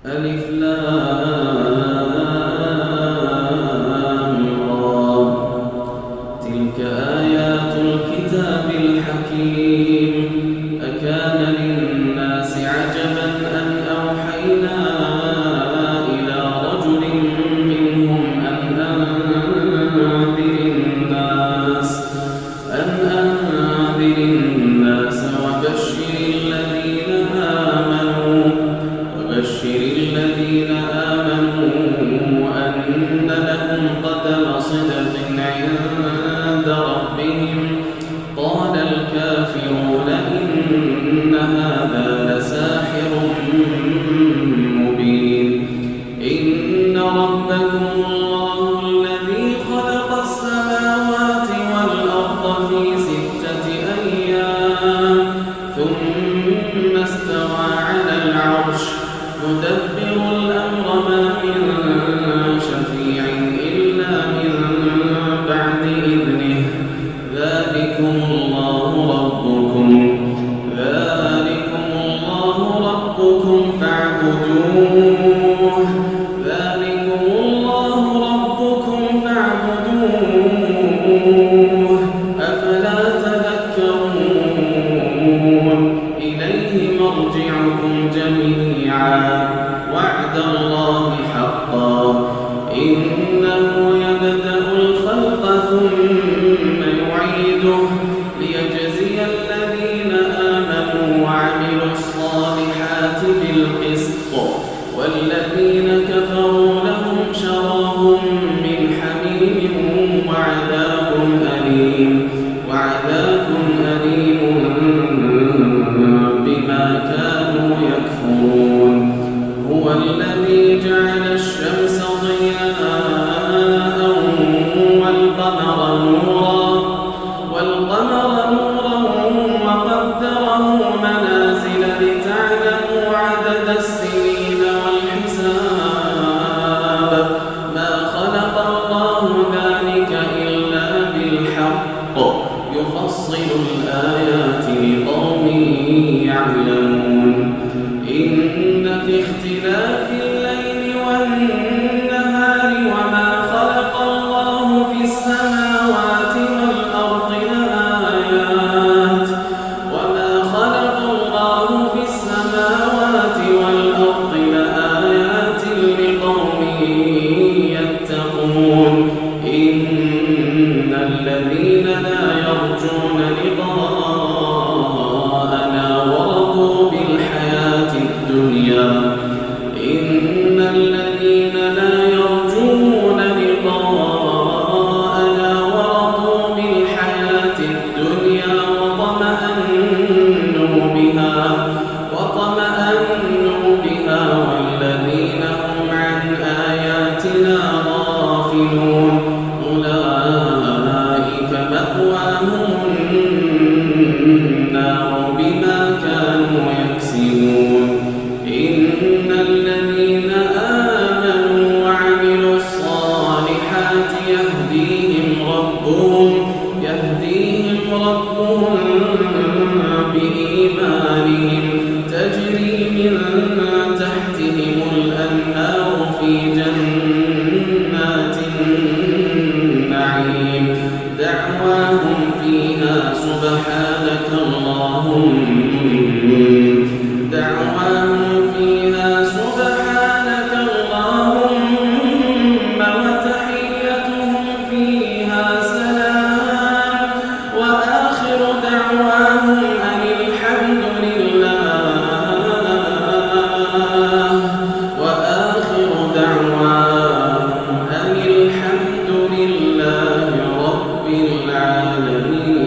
ألف لام را. تلك آيات الكتاب الحكيم. أكان للناس عجبا أن أوحينا إلى رجل منهم أن أنذر الناس وبشر الذين آمنوا أن لهم قدم صدق عند ربهم. قال الكافرون إن هذا لساحر مبين. إن ربكم الله الذي خلق السماوات والأرض في 6 أيام ثم استوى على العرش يدبر الأمر ما من شفيع إلا من بعد إذنه. ذلكم الله ربكم فاعبدوه. أفلا تذكرون. إليه مرجعكم جميعا وعد الله حقا. إنه يبدأ الخلق ثم يعيده ليجزي الذين آمنوا وعملوا الصالحات بالقسط والذين كفروا لهم شراب من حميم وعذاب أليم بما كانوا يكفرون. هو الذي جعل الشمس ضياء والقمر نورا وقدره منازل لتعلموا عدد السنين والحساب. ما خلق الله ذلك إلا بالحق يفصل الآيات لقوم يعلمون. إن في اختلاف الليل والنهار وما خلق الله في السماوات والأرض لآيات لقوم يتقون. إن الذين لا يرجون لقاءنا ورضوا بالحياة الدنيا وطمأنوا بها والذين هم عن آياتنا غافلون. أولئك مأواهم النار بما كانوا يكسبون. إن الذين آمنوا وعملوا الصالحات يهديهم ربهم بإيمانهم تجري من تحتهم الأنهار في جنات النعيم. دعواهم فيها سبحانك اللهم وتحيتهم فيها سلام. وآخر دعواهم أن الحمد لله رب العالمين.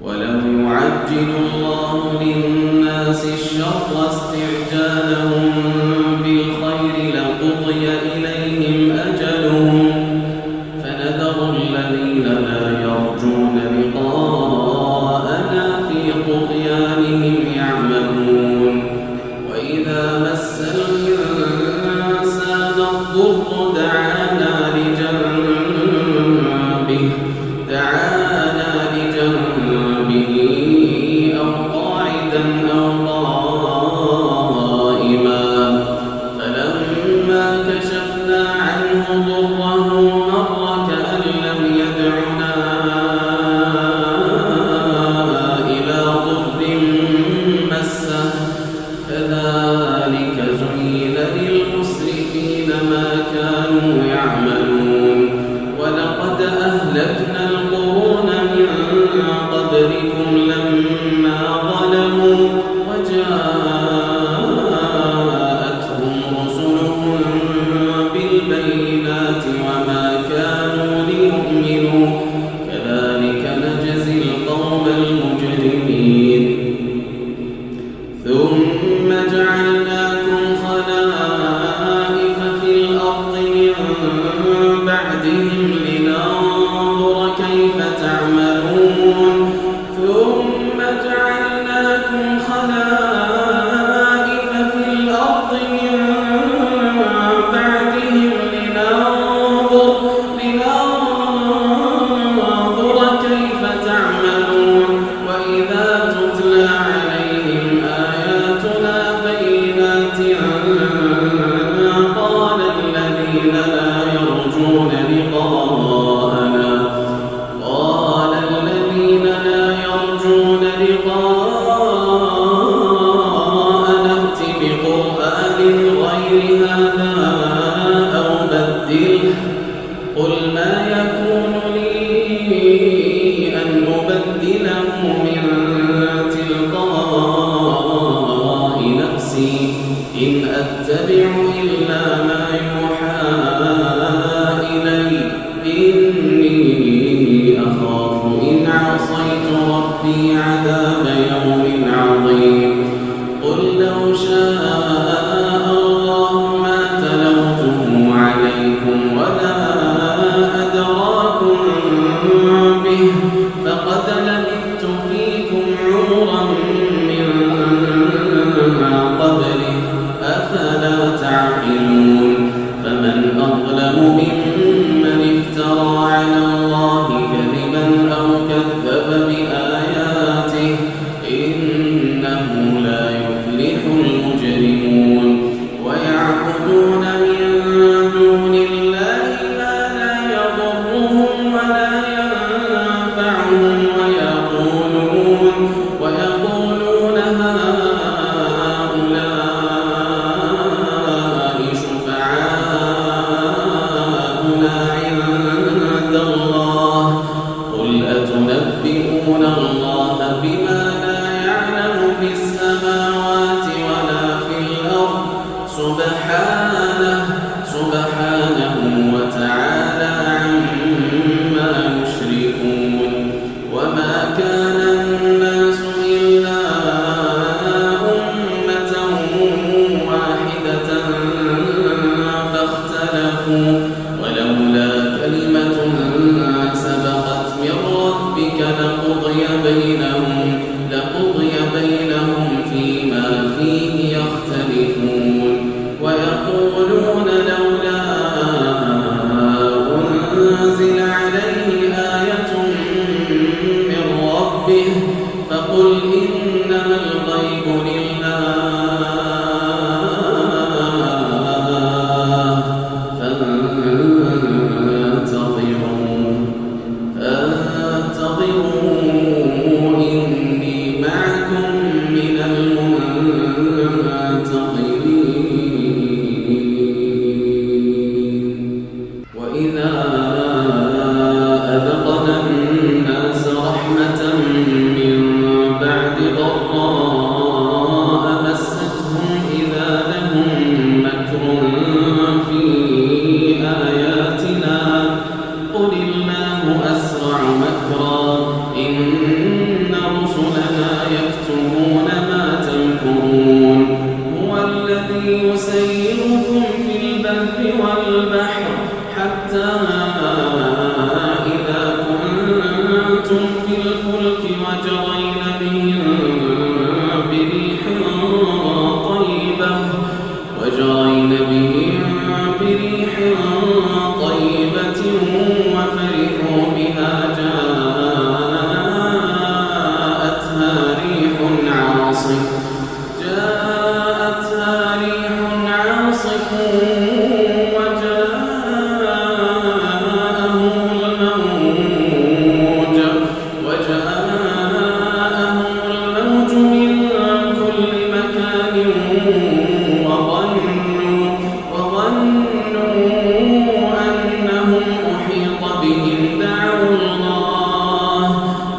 ولو يعجل الله للناس الشر استعجالهم بالخير لقضي إليهم أجلهم فنذر الذين لا يرجون لقاءنا في طغيانهم يعمهون. وإذا مس الإنسان الضر دعانا لجنبه أو قاعدا أو ظلموا وجاءتهم رسلهم بالبينات وما كانوا ليؤمنوا كذلك نجزي القوم المجرمين ثم جعلناكم خلائف في الأرض من بعدهم لننظر كيف تعملون ثم جعلناكم خلائف في الأرض من بعدهم لننظر كيف تعملون وإذا تتلى عليهم آياتنا بينات قال الذين لا يرجون لقاءنا ائت بقرآن غير هذا أو بدله قل ما يكون لي أن أبدله من تلقاء نفسي إن أتبع إلا ما يوحى إلي إني أخاف إن عصيت ربي عذاب يوم عظيم قل لو شاء الله ما تلوته عليكم ولا أدراكم به فقد لبثت فيكم عمرا من قبله أفلا تعقلون فمن أظلم ممن افترى على الله كذبا أو كذب بآياته إنه لا يفلح المجرمون ويعبدون من دون الله ما لا يضرهم ولا ينفعهم ويقولون هؤلاء شفعاؤنا عند الله قل أتنبئون الله بما لا يعلم في السماوات ولا في الأرض سبحانه وتعالى عما يشركون وما كان الناس إلا أمة واحدة فاختلفوا ولولا كلمة سبقت من ربك لقضي بينهم فيما فيه يختلفون ويقولون لولا أنزل عليه آية من ربه فقل إنما الغيب لله فانتظروا إني معكم من المنتظرين وإذا أذقنا الناس رحمة من بعد ضراء مستهم إذا لهم مكر في آياتنا قل الله أسرع مكرا إن رسلنا يكتبون ما تمكرون هو الذي يسيركم في البر والبحر حتى إذا كنتم في الفلك وجرين بهم بريح طيبة وفرحوا بها جاءتها ريح عاصف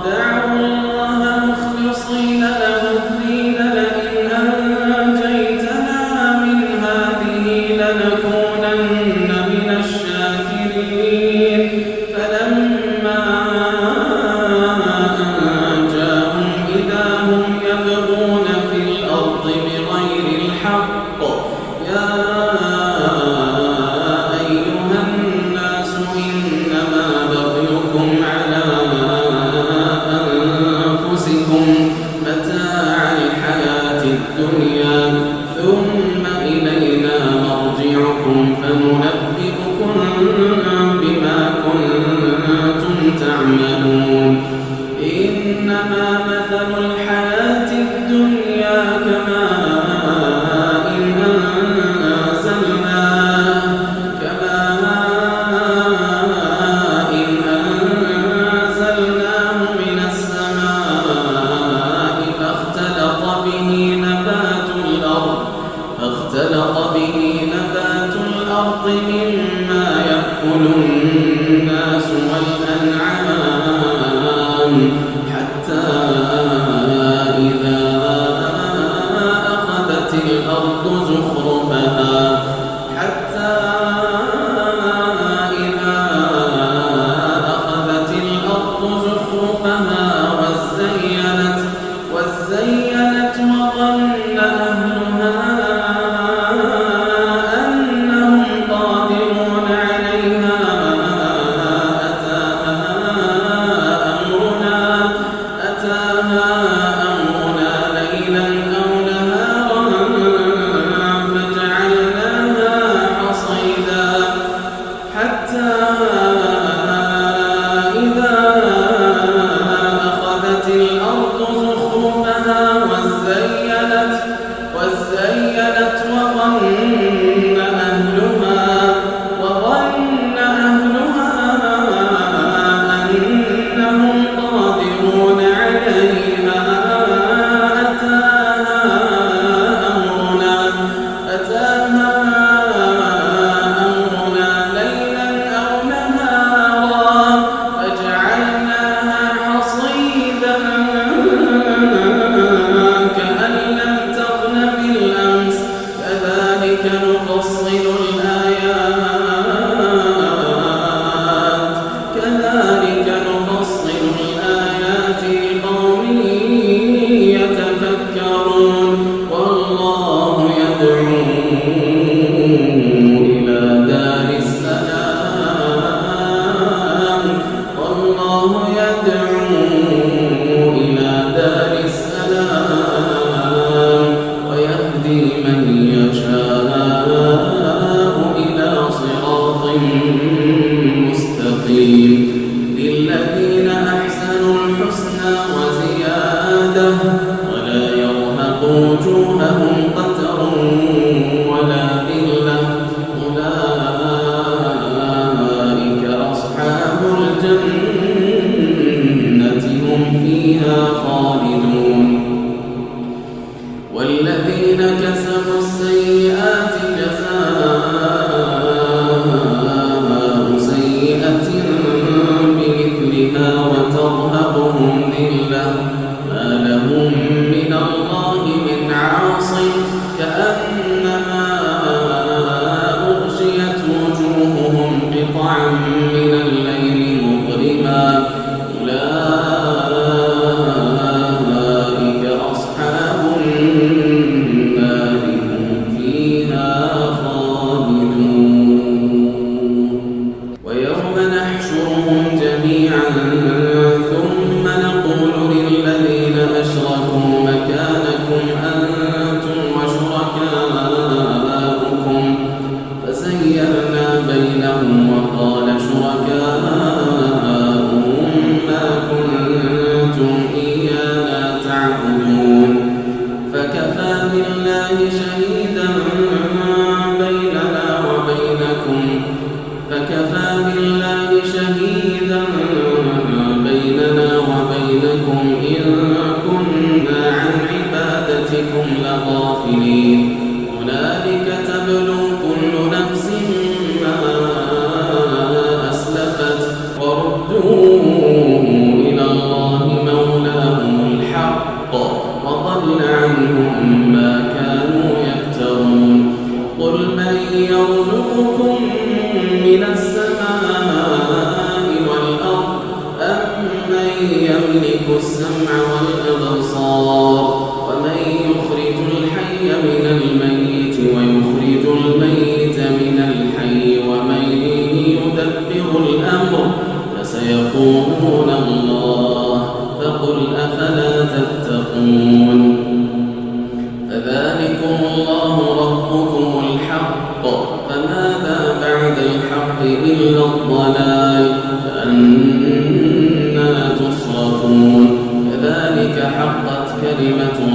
دعوا الله مخلصين له الدنيا ثم إلينا مرجعكم فننبئكم بما كنتم تعملون إنما مثل الحياة الدنيا كماء أنزلناه من السماء فاختلط به نبات الأرض مما يأكل الناس والأنعام حتى إذا أخذت الأرض زخرفها وزينت وظن أهلها أنهم قادرون عليها أتاها أمرنا ليلا أو نهارا فجعلناها حصيدا حتى إذا أخذت الأرض زخرفها وزينت وظن أهلها أنهم قادرون عليها أتاها أمرنا ليلا أو نهارا فجعلناها حصيدا كأن لم تغن بالأمس كذلك نفصل الآيات لقوم يتفكرون والله يدعو إلى دار السلام ويهدي من يشاء إلى صراط مستقيم للذين أحسنوا الحسنى وزيادة ولا يرهق وجوههم قتر ولا ذلة أولئك أصحاب الجنة هم فيها خالدون والذين كسبوا السيئات جزاء سيئة بمثلها وترهقهم ذلة ما لهم من الله من عاصم كأنما أغشيت وجوههم قطعا من الليل مظلما أولئك أصحاب النار هم فيها خالدون ويوم نحشرهم جميعا ثم نقول للذين أشركوا مكانكم أنتم وشركاؤكم فزيّرنا بينهم وقال شركاؤهم ما كنتم إيانا تعبدون فكفى بالله شهيدا بيننا وبينكم إن كنا عن عبادتكم لغافلين هنالك تبلو كل نفس ما أسلفت وردوا إلى الله مولاهم الحق وضل عنهم ما كانوا يفترون قل من يرزقكم من السماء والأرض أمن يملك السمع والأبصار ومن يخرج الحي من الميت ويخرج الميت من الحي ومن يدبر الأمر فسيقولون الله فقل أفلا تتقون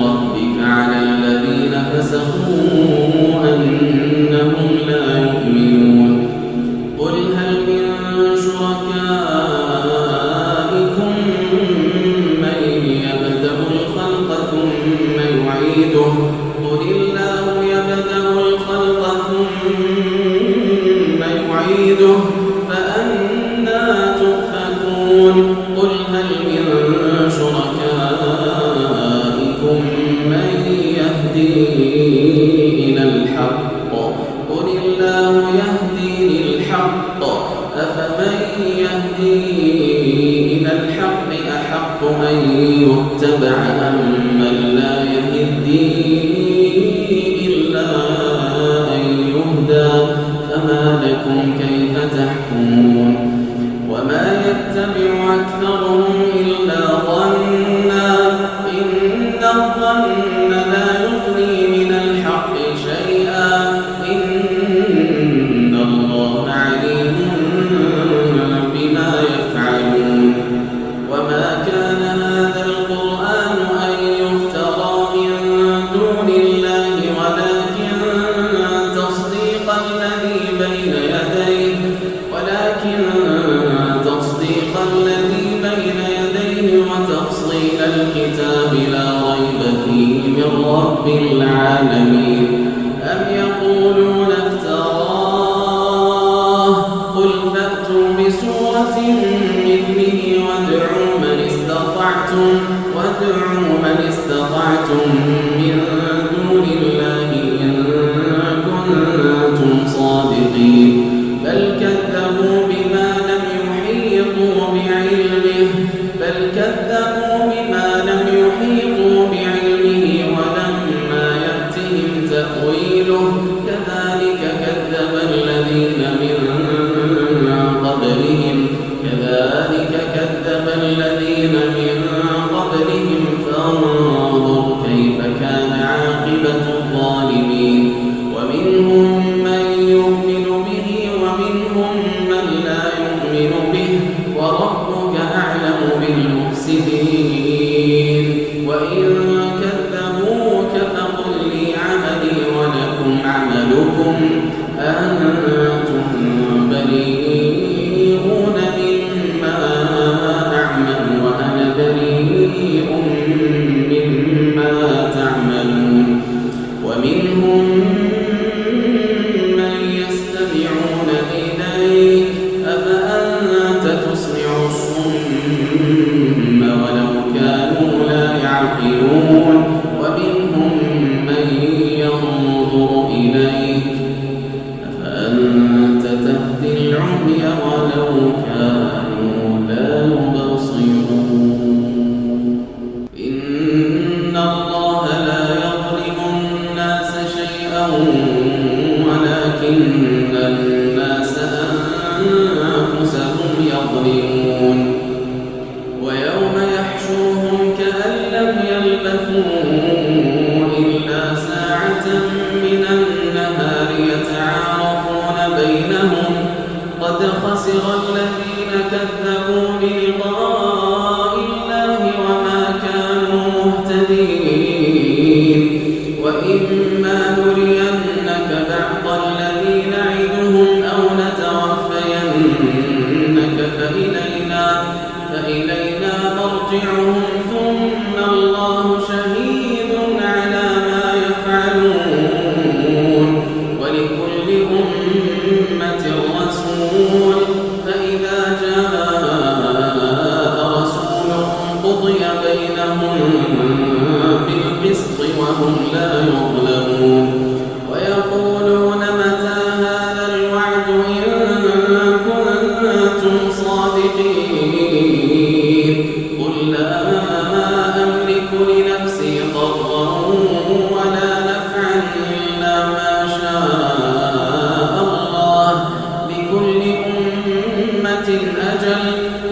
ربك على الذين فسقوا أنهم لا يؤمنون قل هل من شركائكم من يبدأ الخلق ثم يعيده قل الله يبدأ الخلق ثم يعيده فأنى تؤفكون قل هل من شركائكم من يهدي إلى الحق قل الله يهدي للحق أفمن يهدي إلى الحق أحق أن يتبع أمن لا يهدي إلا أن يهدى فما لكم كيف تحكمون وما يتبع أكثرهم إلا ظنا إن الظن لا يغني من الحق شيئا إن الله عليم بما يفعلون وما كان هذا القرآن أن يفترى من دون الله ولكن تصديق الذي بين يديه وتفصيل الكتاب لا ريب فيه من رب العالمين أم يقولون افتراه قل فأتوا بسورة مثله وادعوا من استطعتم من دون الله إن كنتم صادقين بل كذبوا بما لم يحيطوا بعلمه ولما يأتهم تأويله كذلك كذب الذين من قبلهم فانظر كيف كان عاقبة الظالمين ومنهم من يؤمن به ومنهم من لا يؤمن به وربك أعلم بالمفسدين وإن كذبوك فقل لي عملي ولكم عملكم أنتم بريئون مما أعمل وأنا بريء مما تعملون ومنهم من يستمعون إليك أفأنت تسمع الصم ولو كانوا لا يعقلون ومنهم من ينظر إليك أفأنت تهدي العمي ولو كانوا لا يبصرون إن الله لا يظلم الناس شيئا ولكن الناس أنفسهم يظلمون ويوم يحشرهم كأن لم يلبثوا إلا ساعة من النهار يتعارفون بينهم قد خسر الذين كذبوا بلقاء الله وما كانوا مهتدين وإما نرينك بعض الذي نعدهم أو نتوفينك فإلينا مرجعهم ثم الله شهيد على ما يفعلون ولكل أمة رسول فإذا جاء رسولهم قضي بينهم بالقسط وهم لا يظلمون ويقولون متى هذا الوعد إن كنتم صادقين قل لا أملك لنفسي ضرا ولا نفعا إلا ما شاء الله لكل أمة أجل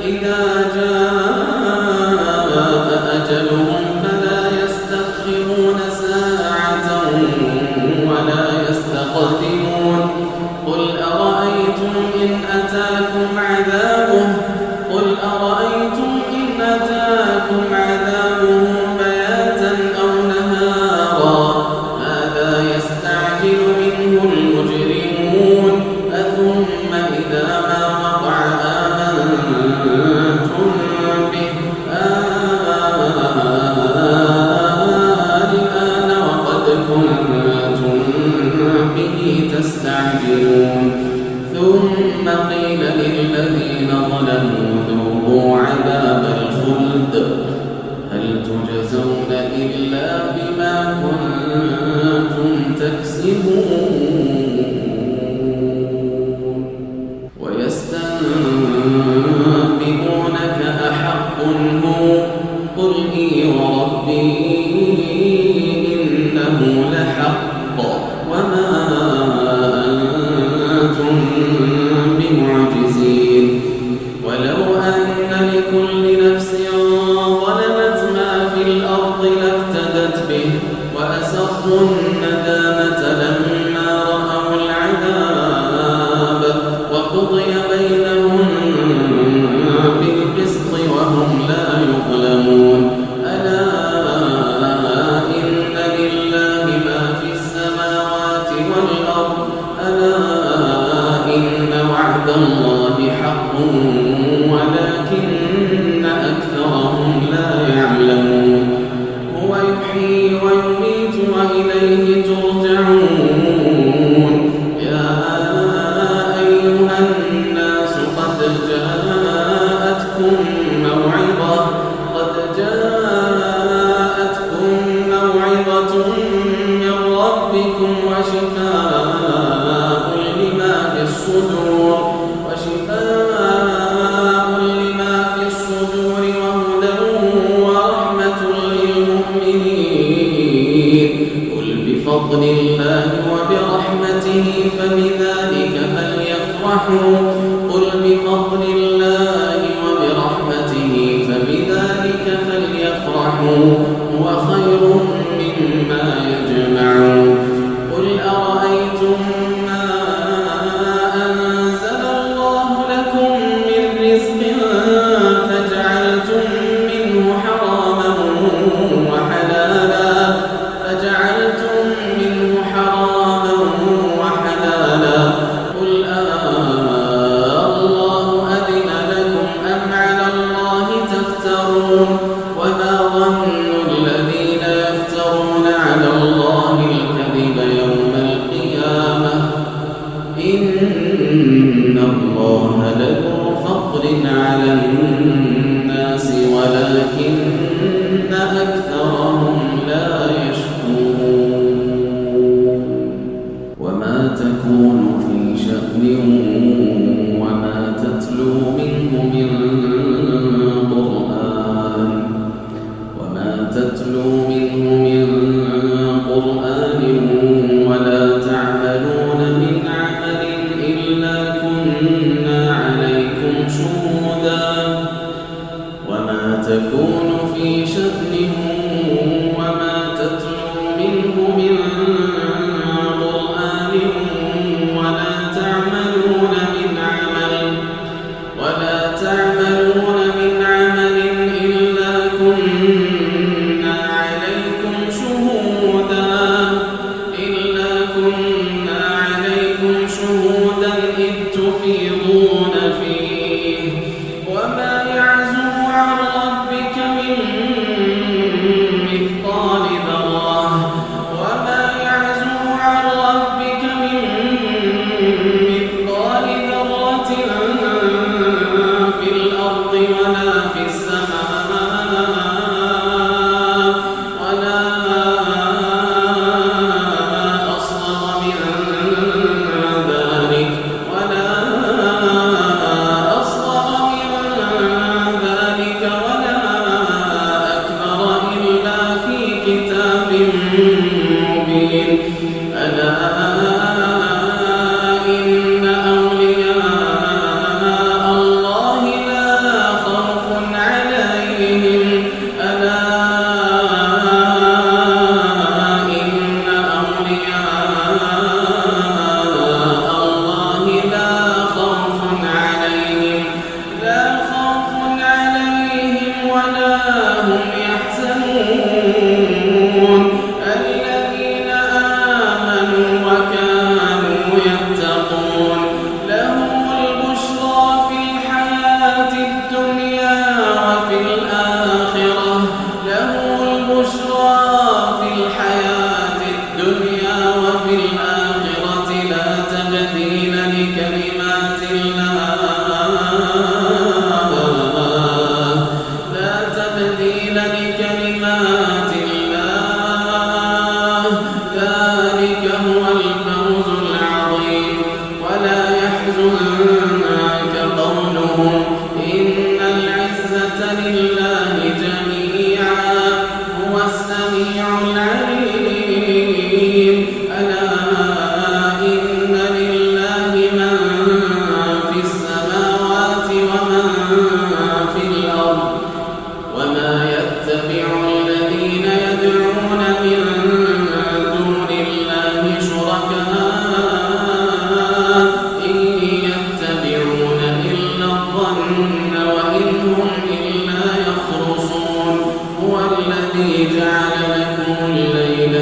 إذا جاء أجلهم فلا يستأخرون ساعة قيل للذين ظلموا ذوقوا عذاب الخلد هل تجزون إلا بما كنتم تكسبون ويستنبئونك أحق هو قل إي وربي إنه لحق وما أنتم بمعجزين ولو أن لكل نفس ظلمت ما في الأرض لافتدت به وأسروا الندامة لما رأوا العذاب وقضي بينهم بالقسط وهم لا يظلمون ألا إن لله ما في السماوات والأرض ألا إن وعد الله حق ولكن أكثرهم لا يعلمون هو يحيي ويميت وإليه ترجعون يا أيها الناس قد جاءتكم موعظة من ربكم وشفاء لما في الصدور وهدى ورحمة للمؤمنين قل بفضل الله وبرحمته فبذلك فليفرحوا هو خير مما يجمعون قل أرأيتم ما أنزل الله لكم من رزق فجعلتم منه حراما وحلالا قل الله أذن لكم أم على الله تفترون وما ظن الذين يفترون على الله الكذب يوم القيامة إن الله لذو فضل على الناس ولكن أكثرهم لا يشكرون وما تكون في شأن وما تتلو منه من قرآن ولا تعملون من عمل إلا كنا عليكم شهودا وما تكون في شأن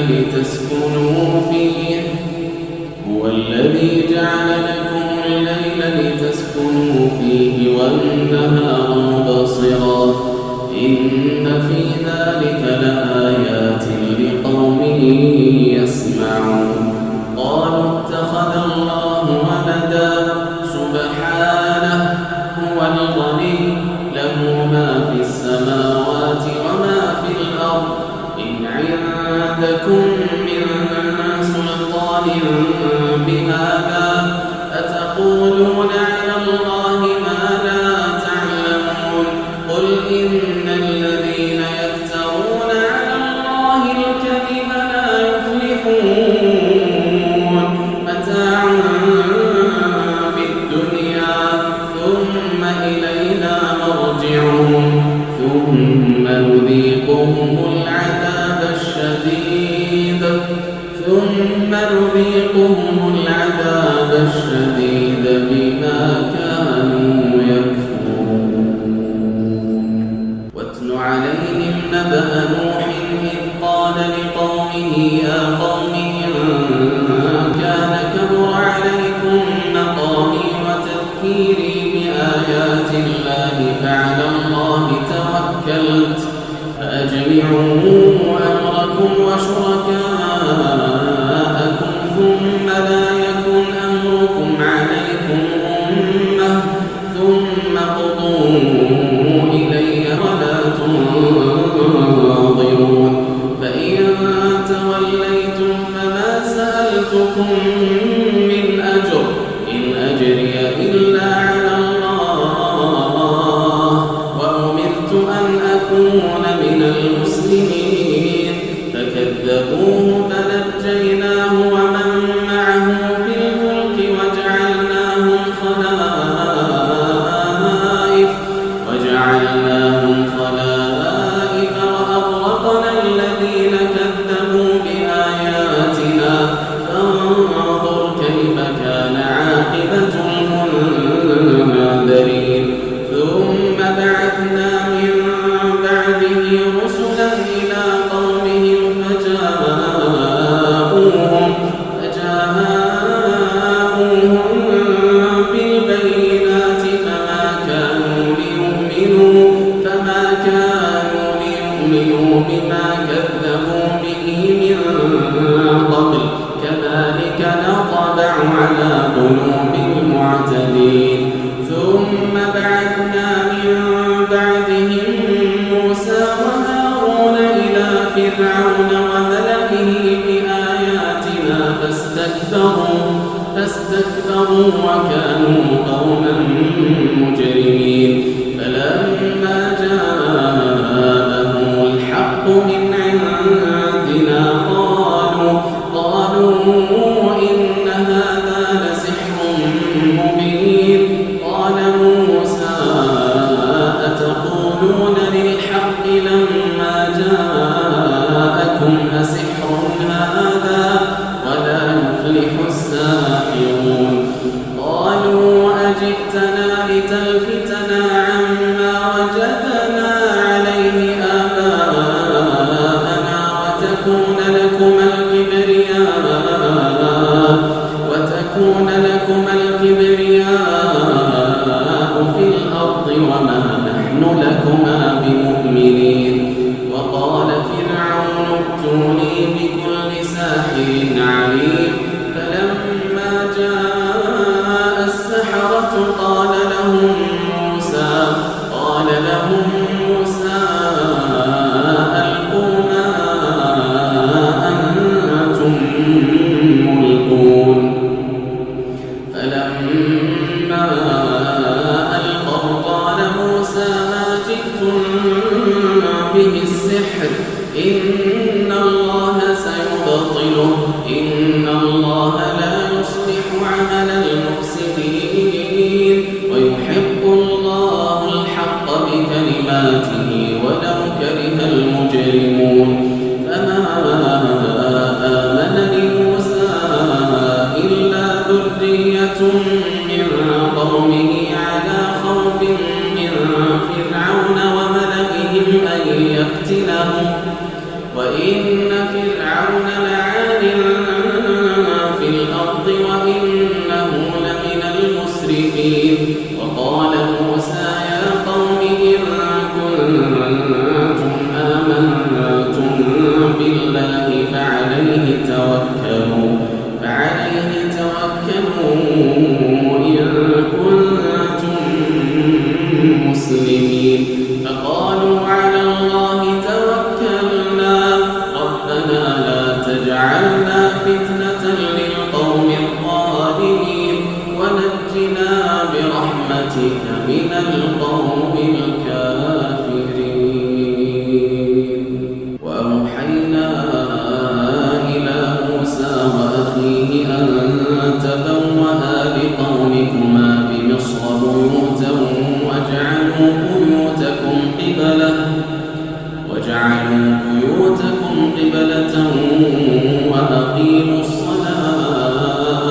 لتسكنوا فيه هو الذي جعل لكم الليل لتسكنوا فيه والنهار مبصرا إن في ذلك لآيات لقوم يسمعون قالوا اتخذ الله ولدا سبحانه هو الغني له ما في السماوات وما في الأرض إن عندكم من سلطان بهذا أتقولون على الله ما لا تعلمون قل إن الذين يفترون على الله الكذب لا يفلحون متاع في الدنيا ثم إلينا مرجعهم ثم نذيقهم العذاب الشديد بما كانوا يكفرون واتل عليهم نبأ نوح إذ قال لقومه يا قوم إن كان كبر عليكم مقامي وتذكيري بآيات الله فعلى الله توكلت فأجمعوا أمركم وشركاءكم ثم لا يكن أمركم عليكم أمة ثم قضوا إلي ولا تنظرون فإن توليتم فما سألتكم من أجر إن أجري إلا على الله وأمرت أن أكون من المسلمين فكذبوه فنجيناه ومن معه في الفلك وجعلناهم خلائف وأغرقنا الذين كذبوا بآياتنا فانظر كيف كان عاقبة المنذرين ثم بعثنا من بعده رسلا إلى قومهم فجاءوهم بالبينات فما كانوا ليؤمنوا بما كذبوا به من قبل كذلك نطبع على قلوب المعتدين ثم بعثنا من بعدهم موسى وهارون إلى فرعون وملئه بآياتنا فاستكبروا وكانوا قوما مجرمين فلما جاءهم الحق من عندنا قالوا إن هذا لسحر مبين قال موسى أتقولون للحق لما جاءكم أسحر هذا ولا يفلح الساحرون قالوا أجئتنا لتلفتنا عما وجدنا عليه آباءنا وتكون لكما الكبرياء في الأرض وما نحن لكما بمؤمنين وقال فرعون ائتوني بكل ساحر عليم فلما جاء السحرة قال لهم موسى ألقوا ما أنتم ملقون فلما ألقوا قال موسى ما جئتم به السحر إن الله سيبطله إن الله لا يصلح عمل المفسدين ويحب الله الحق بكلماته ولو كره المجرمون فما آمن لموسى إلا ذرية من قومه على خوف من فرعون وملئهم أن يفتنهم وإن فرعون مسلمين فقالوا على الله توكلنا ربنا لا تجعلنا فتنة للقوم الظالمين ونجنا برحمتك من القوم الكافرين. وأوحينا إلى موسى وأخيه أن تبوأ لقومكما بمصر بيوتا وجعلوا بيوتكم قبلة وأقيموا الصلاة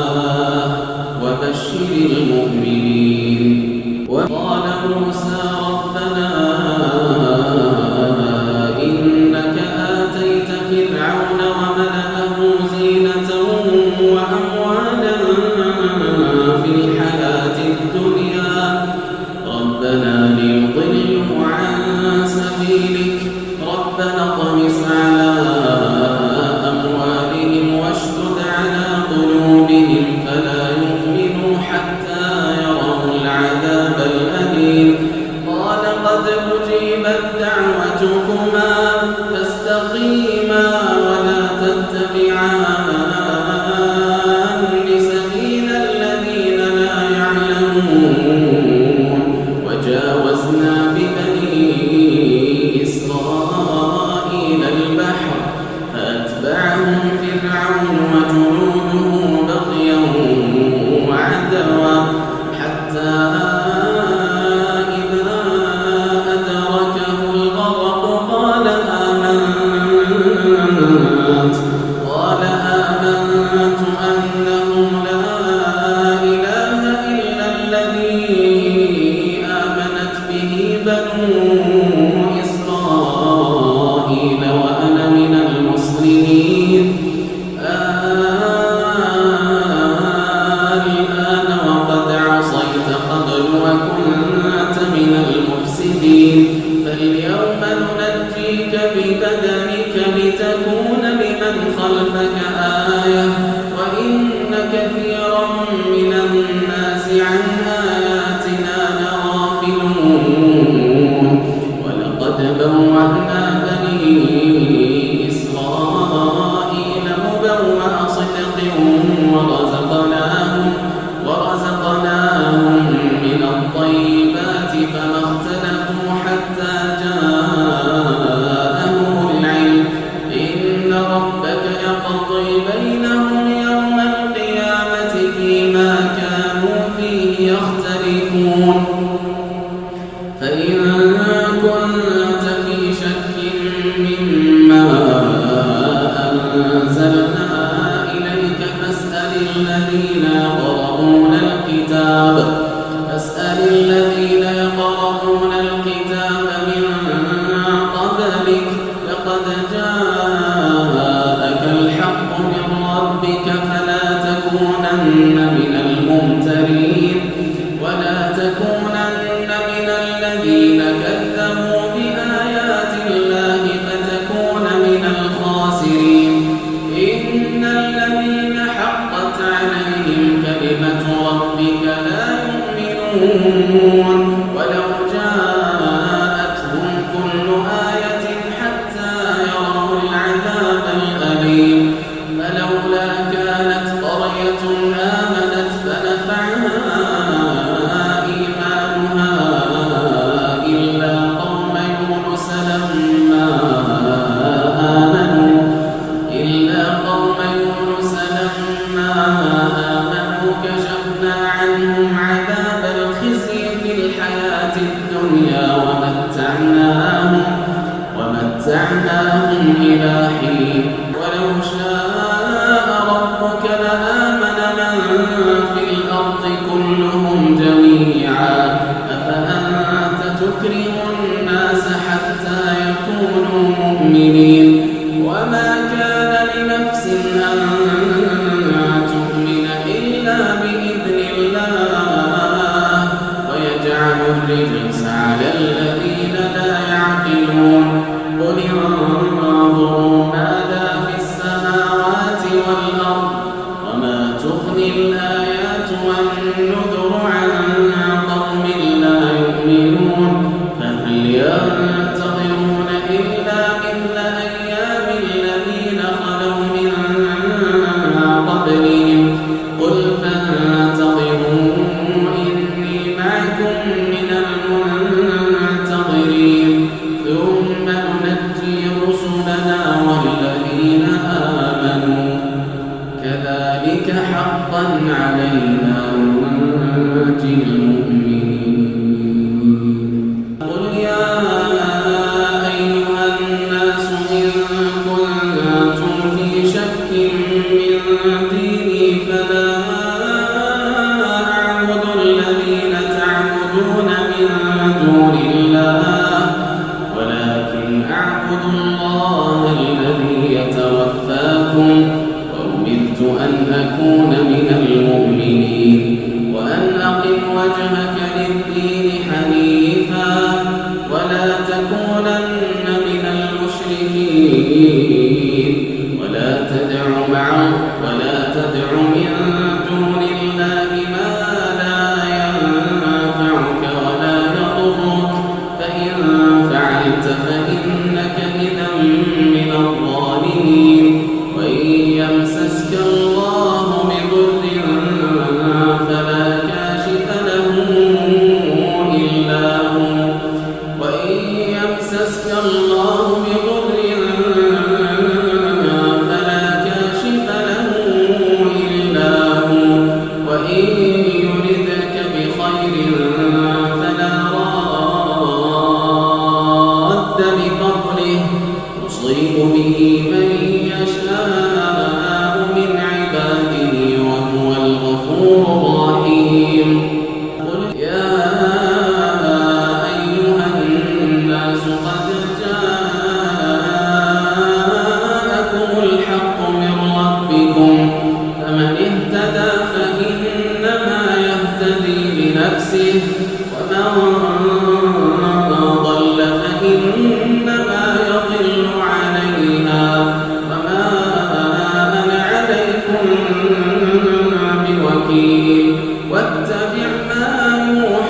وبشر المؤمنين. وقال موسى ربنا إنك آتيت فرعون وملأه زينة وأموالا في الحياة الدنيا ربنا ليضلوا عن سبيلك ربنا اطمس على أموالهم واشدد على قلوبهم فلا يؤمنوا حتى يروا العذاب الأليم. قال قد أجيبت دعوتكما فاستقيما ولا تتبعان سبيل الذين لا يعلمون. وجاوزنا ببني إسرائيل البحر فأتبعهم فرعون وجنوده بغيا وعدوا حتى إذا أدركه الغرق قال آمنت أنه لا إله إلا الذي آمنت به بنو إسرائيل وأنا من المسلمين. الآن وقد عصيت قبل وكنت من المفسدين فاليوم ننجيك ببدنك لتكون لمن خلفك آية وإن كثيرا من الناس عن آياتنا لغافلون. ولقد بوأنا بني إسرائيل مبوأ صدق ورزقناهم من الطيبات فما اختلفوا حتى جاءهم العلم. إن ربك يقضي بينهم يوم القيامة فيما كانوا فيه يختلفون. فإن كنت في شك مما أنزلنا إليك فاسأل الذين يقرؤون الكتاب من قبلك لقد جاءك الحق من ربك فلا تكونن من الممترين ولا تكونن من الذين كذبوا بآيات الله فتكون من الخاسرين. إن الذين حقت عليهم كلمة ربك لا يؤمنون ولو جاءتهم كل آية حتى يروا العذاب الأليم. فلولا كانت قرية آمنت فنفعها إيمانها إلا قوم يونس لما آمنوا كشفنا عنهم عذاب الخزي في الحياة الدنيا ومتعناهم إلى حين. ولو شاء ربك لآمن من في الأرض كلهم جميعا أفأنت تكره الناس حتى يكونوا مؤمنين. وما كان لنفس أن تؤمن إلا بإذن الله ويجعل الرجس على الذين لا يعقلون. قل انظروا ماذا في السماوات والأرض وما تغني الآيات والنذر عن قوم لا يؤمنون. علينا وننجي المؤمنين قل يا أيها الناس إن كنتم في شك من ديني فلا أعبد الذين تعبدون من دون الله ولكن أعبد الله الذي يتوفاكم وأمرت أن أكون من المؤمنين وأن أقم وجهك للدين حنيفا ولا تكونن من المشركين ولا تدع من دون الله ما لا ينفعك ولا يضرك فإن فعلت فإنك إذا من الظالمين وإن يمسسك الله بضر فلا كاشف له إلا هو وإن يمسسك الله بضر فلا كاشف له إلا هو وإن يردك بخير فلا راد لفضله يصيب به من يشاء من عباده وهو الغفور الرحيم قل يا أيها الناس قد جاءكم الحق من ربكم فمن اهتدى فإنما يهتدي لنفسه ومن ضل فإنما يضل عليها وما أنا عليكم بوكيل واتبع ما يوحى